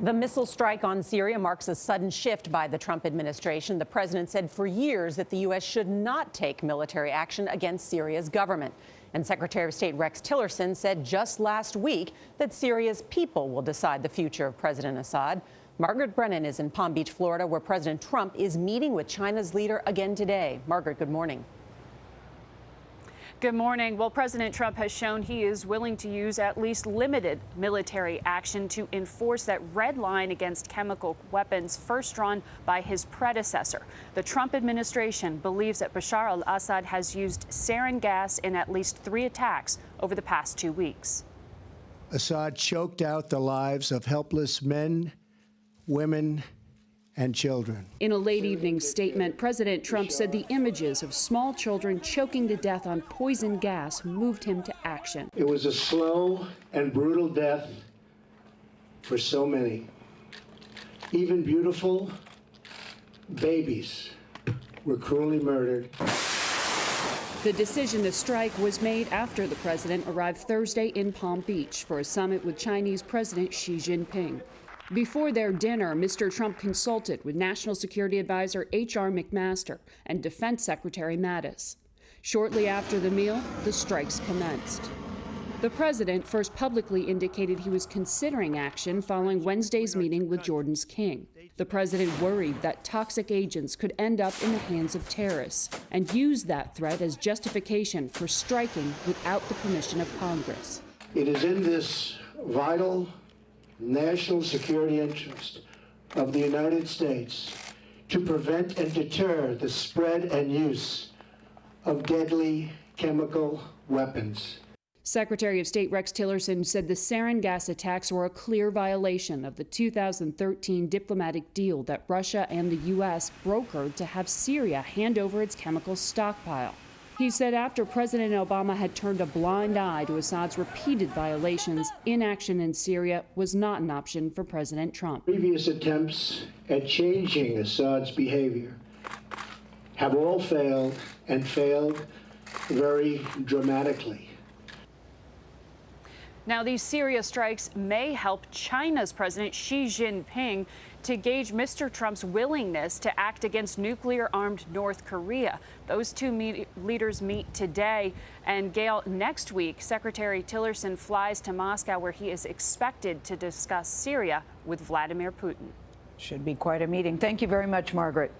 The missile strike on Syria marks a sudden shift by the Trump administration. The president said for years that the U.S. should not take military action against Syria's government. And Secretary of State Rex Tillerson said just last week that Syria's people will decide the future of President Assad. Margaret Brennan is in Palm Beach, Florida, where President Trump is meeting with China's leader again today. Margaret, good morning. Good morning. Well, President Trump has shown he is willing to use at least limited military action to enforce that red line against chemical weapons first drawn by his predecessor. The Trump administration believes that Bashar al-Assad has used sarin gas in at least 3 attacks over the past 2 weeks. Assad choked out the lives of helpless men, women, and children. In a late evening statement, President Trump said the images of small children choking to death on poison gas moved him to action. It was a slow and brutal death for so many. Even beautiful babies were cruelly murdered. The decision to strike was made after the president arrived Thursday in Palm Beach for a summit with Chinese President Xi Jinping. Before their dinner, Mr. Trump consulted with National Security Advisor H.R. McMaster and Defense Secretary Mattis. Shortly after the meal, the strikes commenced. The president first publicly indicated he was considering action following Wednesday's meeting with Jordan's king. The president worried that toxic agents could end up in the hands of terrorists and used that threat as justification for striking without the permission of Congress. It is in this vital national security interest of the United States to prevent and deter the spread and use of deadly chemical weapons. Secretary of State Rex Tillerson said the sarin gas attacks were a clear violation of the 2013 diplomatic deal that Russia and the U.S. brokered to have Syria hand over its chemical stockpile. He said after President Obama had turned a blind eye to Assad's repeated violations, inaction in Syria was not an option for President Trump. Previous attempts at changing Assad's behavior have all failed, and failed very dramatically. Now, these Syria strikes may help China's President Xi Jinping to gauge Mr. Trump's willingness to act against nuclear-armed North Korea. Those two leaders meet today. And Gayle, next week, Secretary Tillerson flies to Moscow, where he is expected to discuss Syria with Vladimir Putin. Should be quite a meeting. Thank you very much, Margaret.